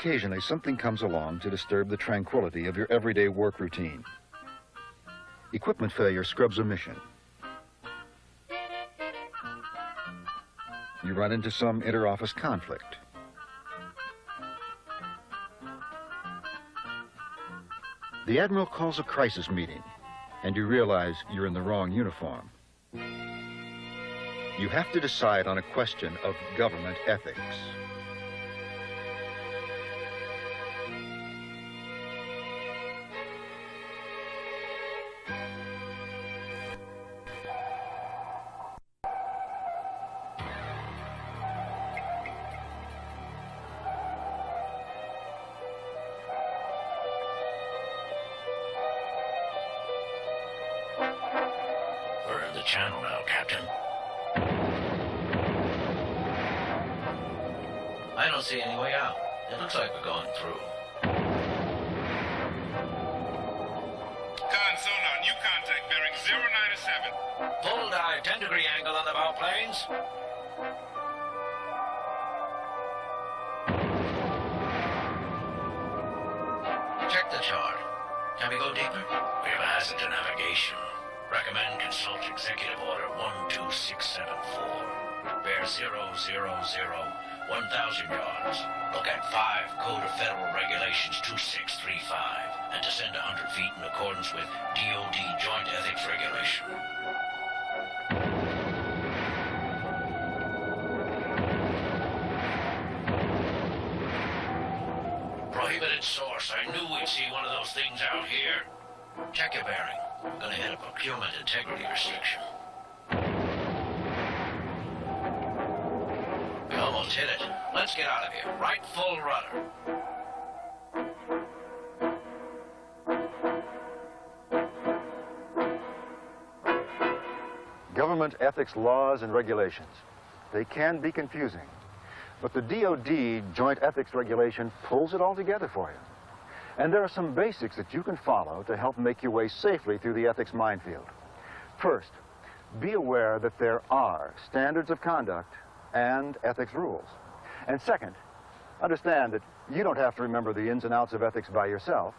Occasionally, something comes along to disturb the tranquility of your everyday work routine. Equipment failure scrubs a mission. You run into some inter-office conflict. The Admiral calls a crisis meeting, and you realize you're in the wrong uniform. You have to decide on a question of government ethics. Channel now, Captain. I don't see any way out. It looks like we're going through. Con sonar, new contact bearing 097. Full dive, 10-degree angle on the bow planes. Check the chart. Can we go deeper? We have a hazard to navigation. Recommend consult Executive Order 12674. Bear 000, 1,000 yards. Look at 5 Code of Federal Regulations 2635 and descend 100 feet in accordance with DoD Joint Ethics Regulation. Prohibited source. I knew we'd see one of those things out here. Check your bearing. We're going to hit a procurement integrity restriction. We almost hit it. Let's get out of here. Right full rudder. Government ethics laws and regulations. They can be confusing, but the DoD Joint Ethics Regulation pulls it all together for you. And there are some basics that you can follow to help make your way safely through the ethics minefield. First, be aware that there are standards of conduct and ethics rules. And second, understand that you don't have to remember the ins and outs of ethics by yourself.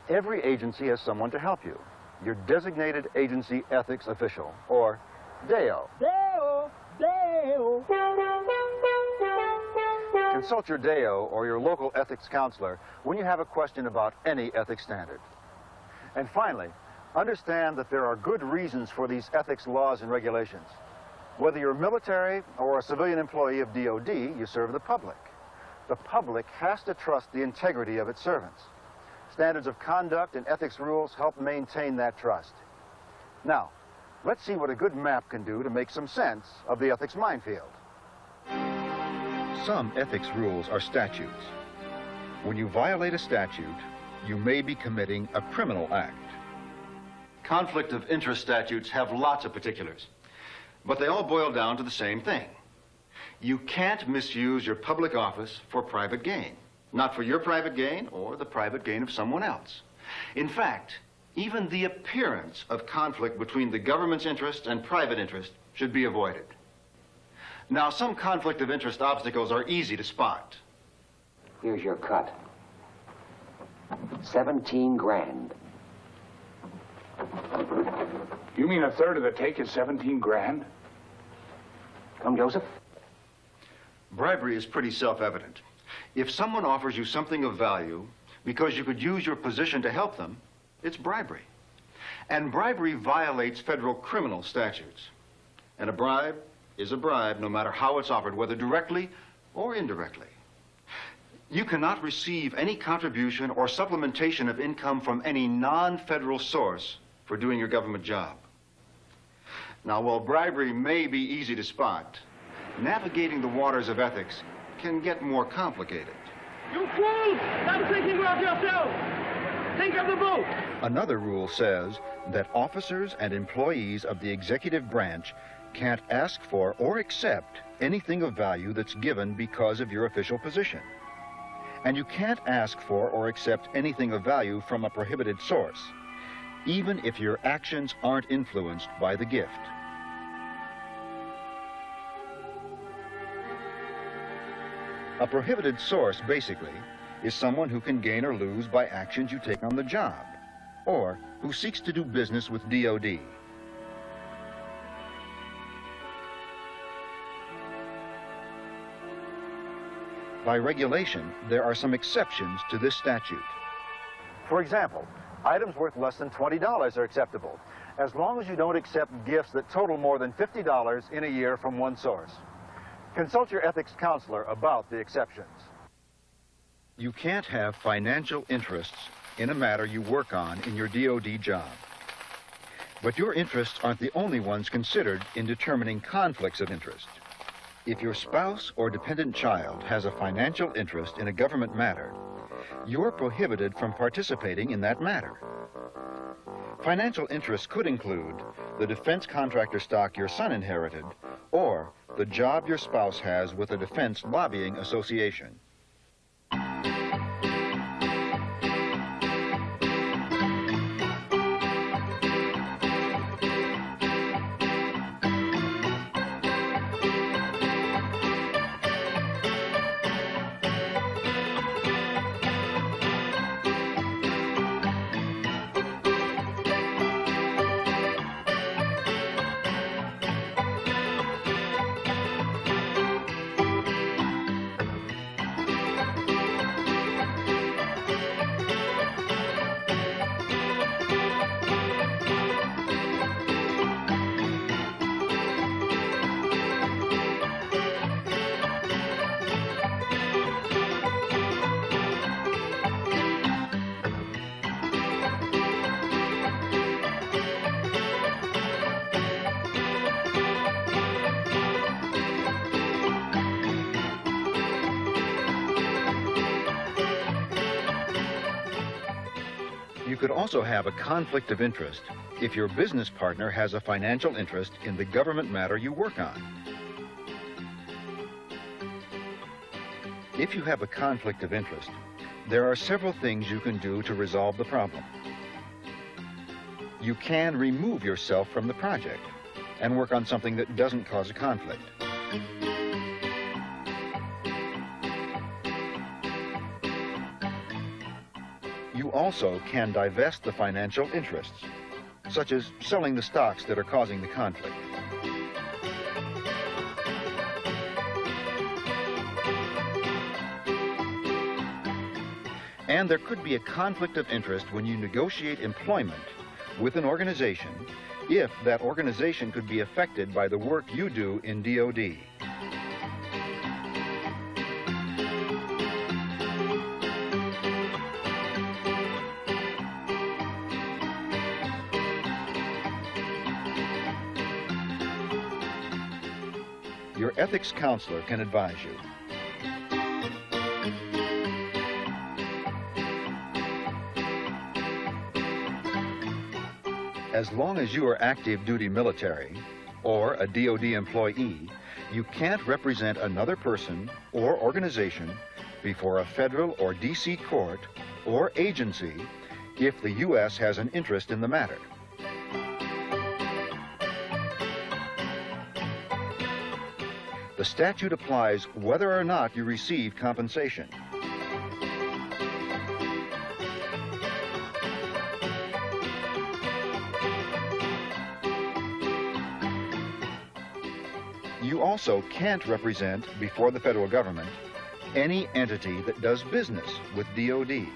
Every agency has someone to help you. Your designated agency ethics official, or DAEEeooooo. DAEEeooooo, DAEEeooooo. Consult your DAEEeooooo or your local ethics counselor when you have a question about any ethics standard. And finally, understand that there are good reasons for these ethics laws and regulations. Whether you're military or a civilian employee of DoD, you serve the public. The public has to trust the integrity of its servants. Standards of conduct and ethics rules help maintain that trust. Now, let's see what a good map can do to make some sense of the ethics minefield. Some ethics rules are statutes. When you violate a statute, you may be committing a criminal act. Conflict of interest statutes have lots of particulars, but they all boil down to the same thing. You can't misuse your public office for private gain, not for your private gain or the private gain of someone else. In fact, even the appearance of conflict between the government's interest and private interest should be avoided. Now, some conflict of interest obstacles are easy to spot. Here's your cut. 17 grand. You mean a third of the take is 17 grand? Come, Joseph. Bribery is pretty self-evident. If someone offers you something of value because you could use your position to help them, it's bribery. And bribery violates federal criminal statutes. And a bribe is a bribe no matter how it's offered, whether directly or indirectly. You cannot receive any contribution or supplementation of income from any non-federal source for doing your government job. Now, while bribery may be easy to spot, navigating the waters of ethics can get more complicated. You fools! Stop thinking about yourself! Think of the boat! Another rule says that officers and employees of the executive branch can't ask for or accept anything of value that's given because of your official position. And you can't ask for or accept anything of value from a prohibited source, even if your actions aren't influenced by the gift. A prohibited source, basically, is someone who can gain or lose by actions you take on the job, or who seeks to do business with DoD. By regulation, there are some exceptions to this statute. For example, items worth less than $20 are acceptable, as long as you don't accept gifts that total more than $50 in a year from one source. Consult your ethics counselor about the exceptions. You can't have financial interests in a matter you work on in your DoD job. But your interests aren't the only ones considered in determining conflicts of interest. If your spouse or dependent child has a financial interest in a government matter, you're prohibited from participating in that matter. Financial interests could include the defense contractor stock your son inherited, or the job your spouse has with a defense lobbying association. You could also have a conflict of interest if your business partner has a financial interest in the government matter you work on. If you have a conflict of interest, there are several things you can do to resolve the problem. You can remove yourself from the project and work on something that doesn't cause a conflict. You also can divest the financial interests, such as selling the stocks that are causing the conflict. And there could be a conflict of interest when you negotiate employment with an organization if that organization could be affected by the work you do in DoD. Your ethics counselor can advise you. As long as you are active duty military or a DoD employee, you can't represent another person or organization before a federal or DC court or agency if the U.S. has an interest in the matter. The statute applies whether or not you receive compensation. You also can't represent before the federal government any entity that does business with DoD.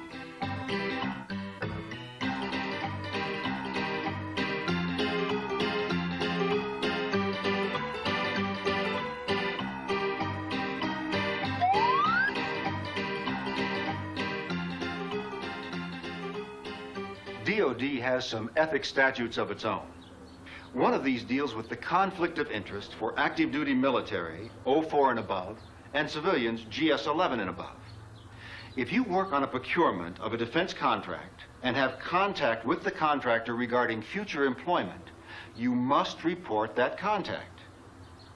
DoD has some ethics statutes of its own. One of these deals with the conflict of interest for active duty military, 04 and above, and civilians, GS-11 and above. If you work on a procurement of a defense contract and have contact with the contractor regarding future employment, you must report that contact.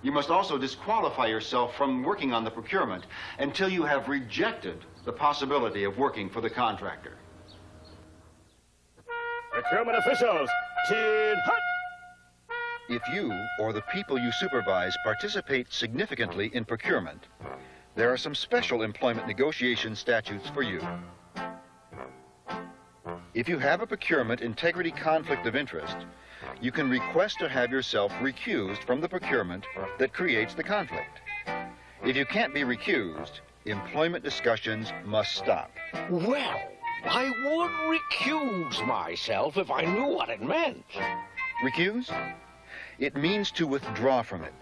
You must also disqualify yourself from working on the procurement until you have rejected the possibility of working for the contractor. Procurement officials, chin hut! If you or the people you supervise participate significantly in procurement, there are some special employment negotiation statutes for you. If you have a procurement integrity conflict of interest, you can request to have yourself recused from the procurement that creates the conflict. If you can't be recused, employment discussions must stop. Well, I would recuse myself if I knew what it meant. Recuse? It means to withdraw from it,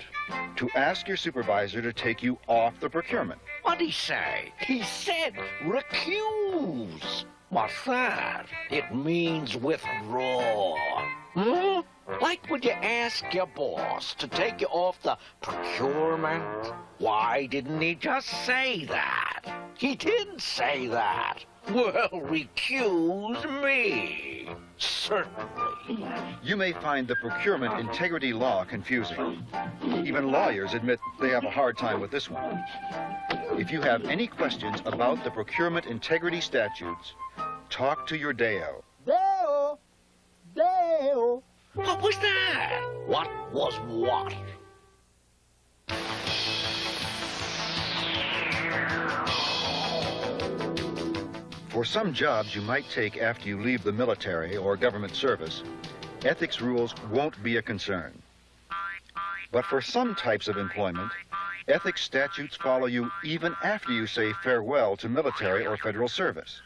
to ask your supervisor to take you off the procurement. What'd he say? He said recuse. What's that? It means withdraw. Hmm? Like when you ask your boss to take you off the procurement? Why didn't he just say that? He did say that. Well, recuse me. Certainly. You may find the procurement integrity law confusing. Even lawyers admit they have a hard time with this one. If you have any questions about the procurement integrity statutes, talk to your DoD. Dale! What was that? What was what? For some jobs you might take after you leave the military or government service, ethics rules won't be a concern. But for some types of employment, ethics statutes follow you even after you say farewell to military or federal service.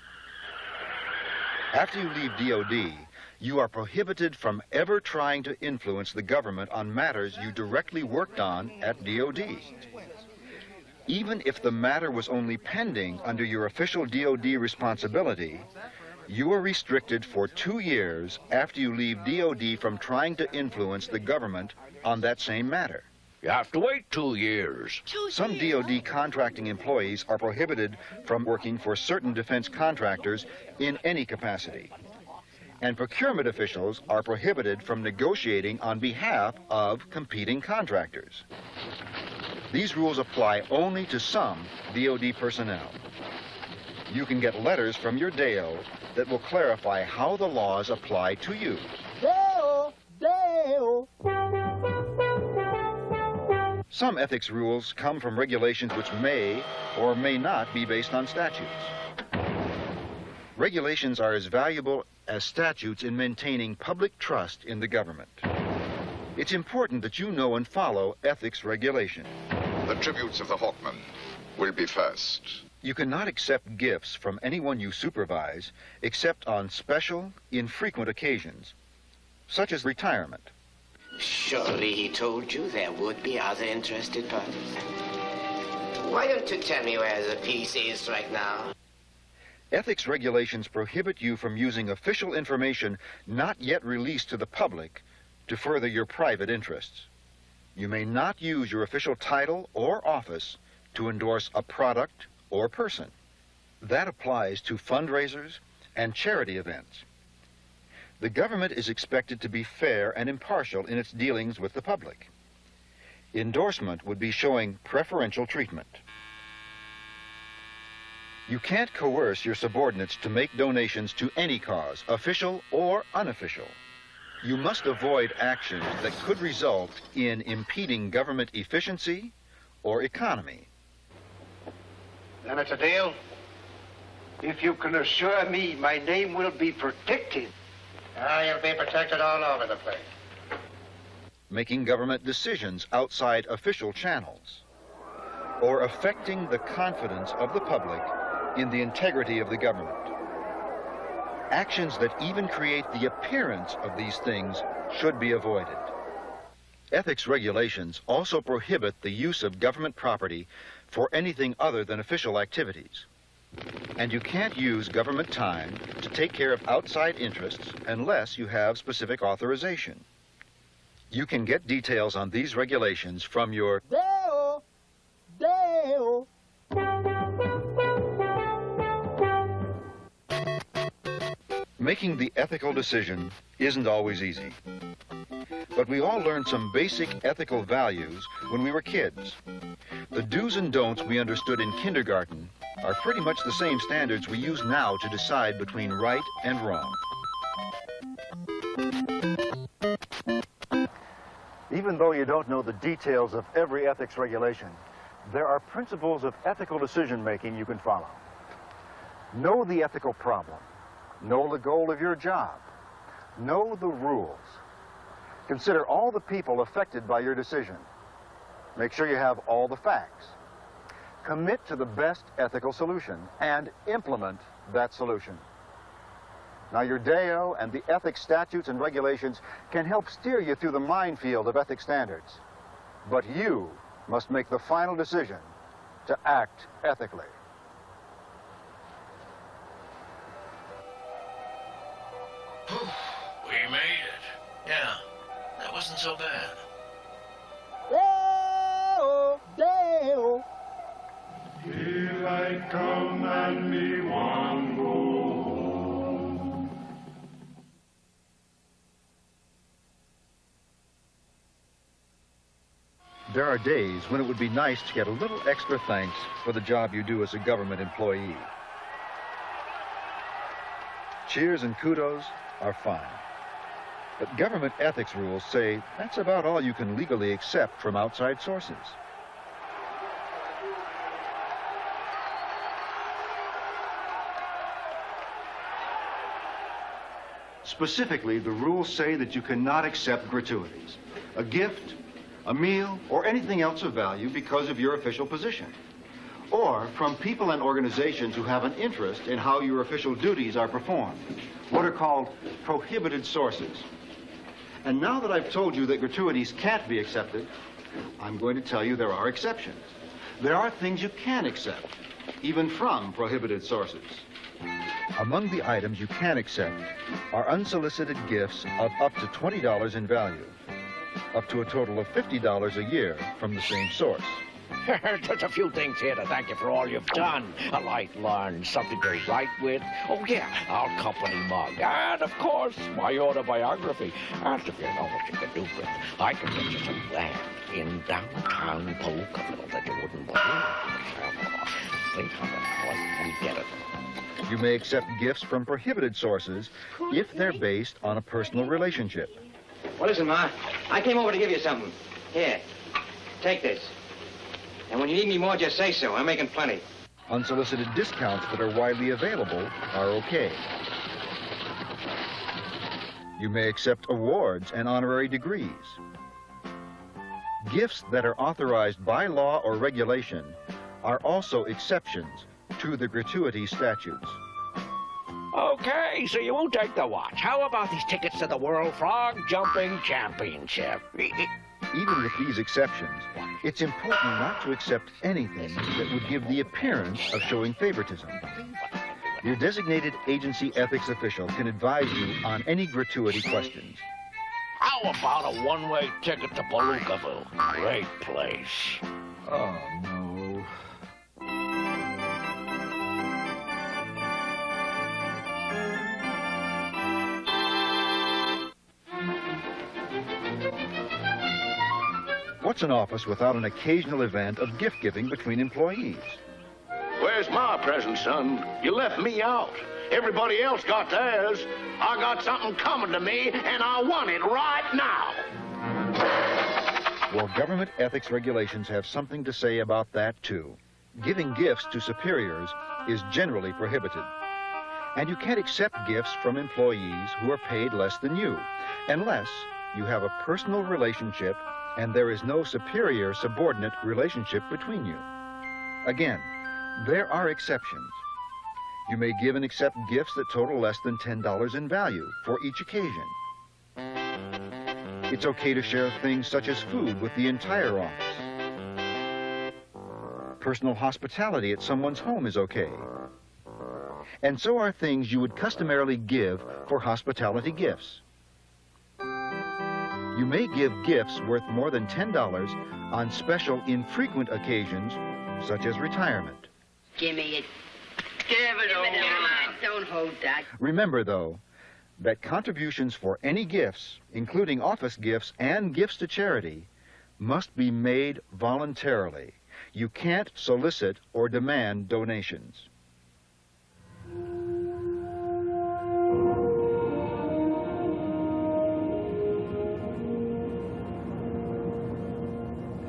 After you leave DoD, you are prohibited from ever trying to influence the government on matters you directly worked on at DoD. Even if the matter was only pending under your official DoD responsibility, you are restricted for 2 years after you leave DoD from trying to influence the government on that same matter. You have to wait 2 years. Some DoD contracting employees are prohibited from working for certain defense contractors in any capacity. And procurement officials are prohibited from negotiating on behalf of competing contractors. These rules apply only to some DoD personnel. You can get letters from your DoD that will clarify how the laws apply to you. Dale! Some ethics rules come from regulations which may or may not be based on statutes. Regulations are as valuable as statutes in maintaining public trust in the government. It's important that you know and follow ethics regulation. The tributes of the Hawkmen will be first. You cannot accept gifts from anyone you supervise except on special, infrequent occasions, such as retirement. Surely he told you there would be other interested parties. Why don't you tell me where the piece is right now? Ethics regulations prohibit you from using official information not yet released to the public to further your private interests. You may not use your official title or office to endorse a product or person. That applies to fundraisers and charity events. The government is expected to be fair and impartial in its dealings with the public. Endorsement would be showing preferential treatment. You can't coerce your subordinates to make donations to any cause, official or unofficial. You must avoid actions that could result in impeding government efficiency or economy. Then it's a deal. If you can assure me my name will be protected. You'll be protected all over the place. Making government decisions outside official channels, or affecting the confidence of the public in the integrity of the government. Actions that even create the appearance of these things should be avoided. Ethics regulations also prohibit the use of government property for anything other than official activities. And you can't use government time to take care of outside interests unless you have specific authorization. You can get details on these regulations from your Dale! Making the ethical decision isn't always easy. But we all learned some basic ethical values when we were kids. The do's and don'ts we understood in kindergarten are pretty much the same standards we use now to decide between right and wrong. Even though you don't know the details of every ethics regulation, there are principles of ethical decision-making you can follow. Know the ethical problem. Know the goal of your job. Know the rules. Consider all the people affected by your decision. Make sure you have all the facts. Commit to the best ethical solution and implement that solution. Now, your DAO and the ethics statutes and regulations can help steer you through the minefield of ethics standards. But you must make the final decision to act ethically. We made it. Yeah, that wasn't so bad. Dale, Dale. Daylight come and me want go home. There are days when it would be nice to get a little extra thanks for the job you do as a government employee. Cheers and kudos are fine. But government ethics rules say that's about all you can legally accept from outside sources. Specifically, the rules say that you cannot accept gratuities, a gift, a meal, or anything else of value because of your official position, or from people and organizations who have an interest in how your official duties are performed, what are called prohibited sources. And now that I've told you that gratuities can't be accepted, I'm going to tell you there are exceptions. There are things you can accept, even from prohibited sources. Among the items you can accept are unsolicited gifts of up to $20 in value, up to a total of $50 a year from the same source. Just a few things here to thank you for all you've done. A light lunch, something to write with. Oh, yeah, our company mug. And, of course, my autobiography. And if you know what you can do with it, I can get you some land in downtown Palookaville that you wouldn't believe. Think of it, Alan. We get it. You may accept gifts from prohibited sources if they're based on a personal relationship. Well, listen, Ma. I came over to give you something. Here. Take this. And when you need me more, just say so. I'm making plenty. Unsolicited discounts that are widely available are okay. You may accept awards and honorary degrees. Gifts that are authorized by law or regulation are also exceptions to the gratuity statutes. Okay, so you won't take the watch. How about these tickets to the World Frog Jumping Championship? Even with these exceptions, it's important not to accept anything that would give the appearance of showing favoritism. Your designated agency ethics official can advise you on any gratuity questions. How about a one-way ticket to Palookaville? Great place. Oh, no. What's an office without an occasional event of gift-giving between employees? Where's my present, son? You left me out. Everybody else got theirs. I got something coming to me, and I want it right now. Well, government ethics regulations have something to say about that, too. Giving gifts to superiors is generally prohibited. And you can't accept gifts from employees who are paid less than you, unless you have a personal relationship and there is no superior-subordinate relationship between you. Again, there are exceptions. You may give and accept gifts that total less than $10 in value for each occasion. It's okay to share things such as food with the entire office. Personal hospitality at someone's home is okay. And so are things you would customarily give for hospitality gifts. You may give gifts worth more than $10 on special infrequent occasions, such as retirement. Give me it. Give it over. Don't hold that. Remember, though, that contributions for any gifts, including office gifts and gifts to charity, must be made voluntarily. You can't solicit or demand donations.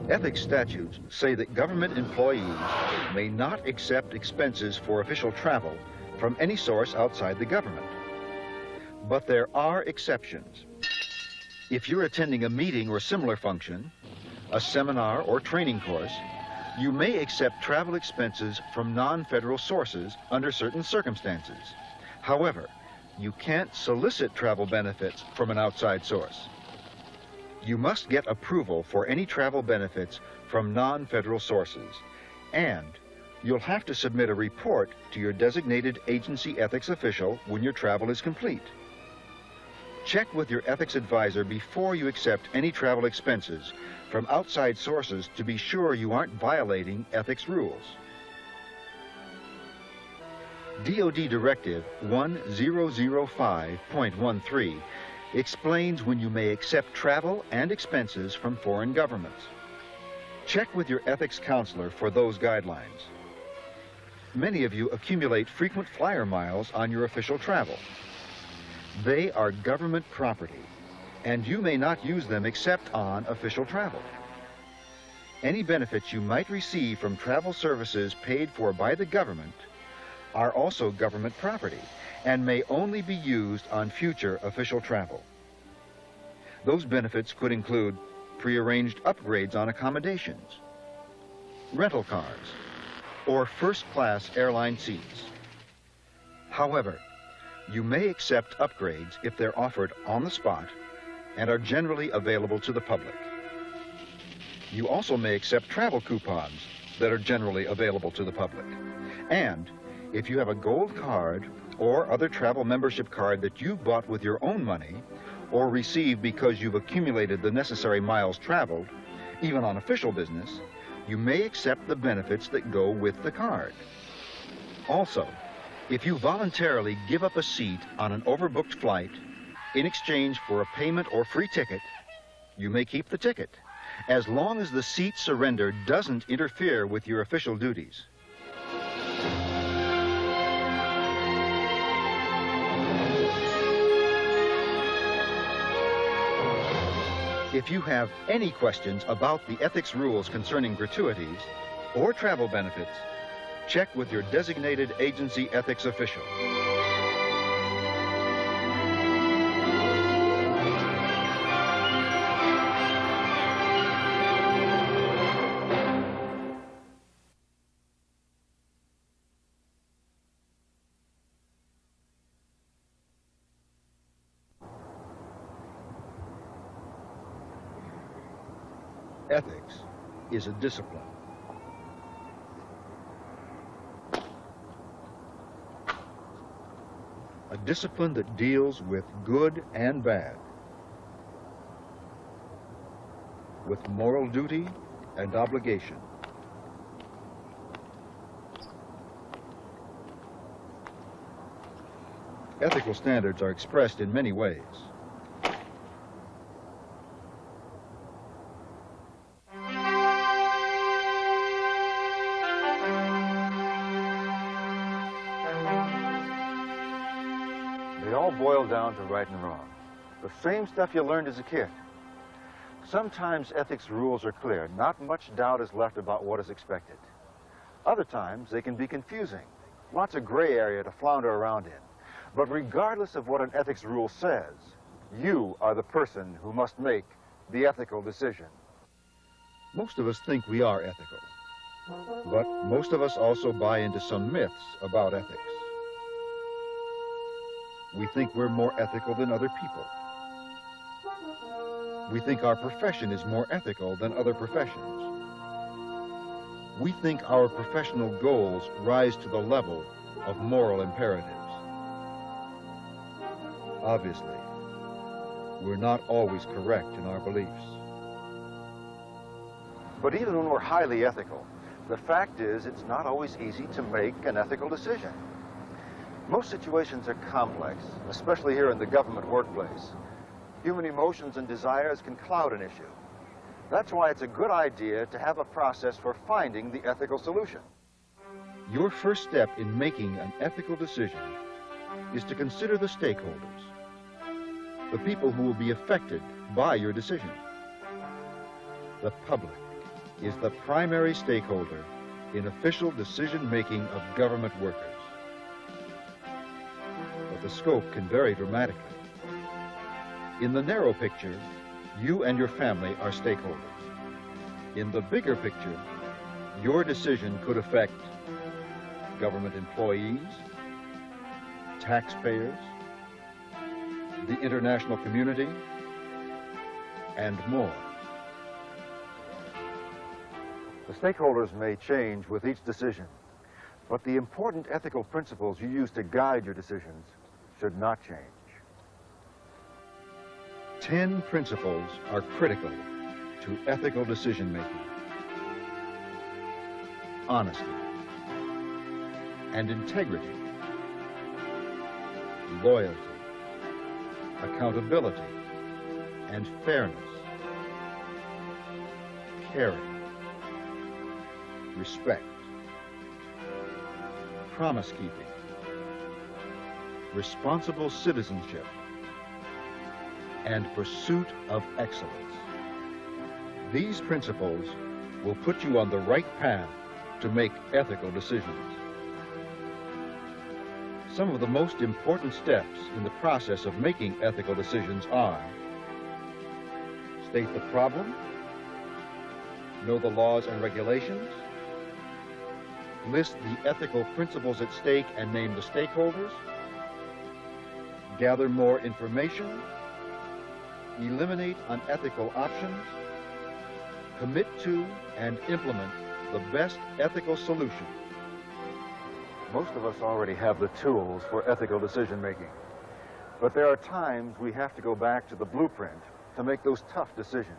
Ethics statutes say that government employees may not accept expenses for official travel from any source outside the government. But there are exceptions. If you're attending a meeting or similar function, a seminar or training course, you may accept travel expenses from non-federal sources under certain circumstances. However, you can't solicit travel benefits from an outside source. You must get approval for any travel benefits from non-federal sources, and you'll have to submit a report to your designated agency ethics official when your travel is complete. Check with your ethics advisor before you accept any travel expenses from outside sources to be sure you aren't violating ethics rules. DoD Directive 1005.13 explains when you may accept travel and expenses from foreign governments. Check with your ethics counselor for those guidelines. Many of you accumulate frequent flyer miles on your official travel. They are government property, and you may not use them except on official travel. Any benefits you might receive from travel services paid for by the government are also government property and may only be used on future official travel. Those benefits could include prearranged upgrades on accommodations, rental cars, or first-class airline seats. However, you may accept upgrades if they're offered on the spot and are generally available to the public. You also may accept travel coupons that are generally available to the public. And if you have a gold card or other travel membership card that you've bought with your own money or received because you've accumulated the necessary miles traveled, even on official business, you may accept the benefits that go with the card. Also, if you voluntarily give up a seat on an overbooked flight in exchange for a payment or free ticket, you may keep the ticket, as long as the seat surrendered doesn't interfere with your official duties. If you have any questions about the ethics rules concerning gratuities or travel benefits, check with your designated agency ethics official. Ethics is a discipline. A discipline that deals with good and bad, with moral duty and obligation. Ethical standards are expressed in many ways. They all boil down to right and wrong. The same stuff you learned as a kid. Sometimes ethics rules are clear. Not much doubt is left about what is expected. Other times, they can be confusing. Lots of gray area to flounder around in. But regardless of what an ethics rule says, you are the person who must make the ethical decision. Most of us think we are ethical. But most of us also buy into some myths about ethics. We think we're more ethical than other people. We think our profession is more ethical than other professions. We think our professional goals rise to the level of moral imperatives. Obviously, we're not always correct in our beliefs. But even when we're highly ethical, the fact is it's not always easy to make an ethical decision. Most situations are complex, especially here in the government workplace. Human emotions and desires can cloud an issue. That's why it's a good idea to have a process for finding the ethical solution. Your first step in making an ethical decision is to consider the stakeholders, the people who will be affected by your decision, the public. is the primary stakeholder in official decision-making of government workers. But the scope can vary dramatically. In the narrow picture, you and your family are stakeholders. In the bigger picture, your decision could affect government employees, taxpayers, the international community, and more. The stakeholders may change with each decision, but the important ethical principles you use to guide your decisions should not change. 10 principles are critical to ethical decision-making. Honesty and integrity, loyalty, accountability and fairness, caring, respect, promise-keeping, responsible citizenship, and pursuit of excellence. These principles will put you on the right path to make ethical decisions. Some of the most important steps in the process of making ethical decisions are: state the problem, know the laws and regulations, list the ethical principles at stake and name the stakeholders, gather more information, eliminate unethical options, commit to and implement the best ethical solution. Most of us already have the tools for ethical decision-making, but there are times we have to go back to the blueprint to make those tough decisions.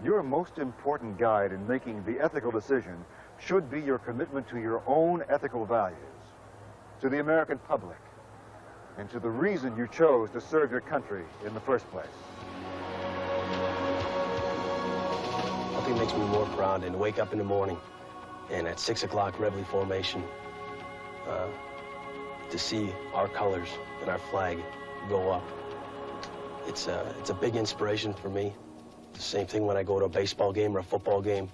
Your most important guide in making the ethical decision should be your commitment to your own ethical values, to the American public, and to the reason you chose to serve your country in the first place. Nothing makes me more proud than to wake up in the morning and at 6 o'clock Reveille formation to see our colors and our flag go up. It's a big inspiration for me. It's the same thing when I go to a baseball game or a football game.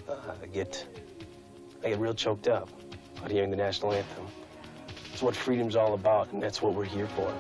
I get real choked up out hearing the national anthem. It's what freedom's all about, and that's what we're here for.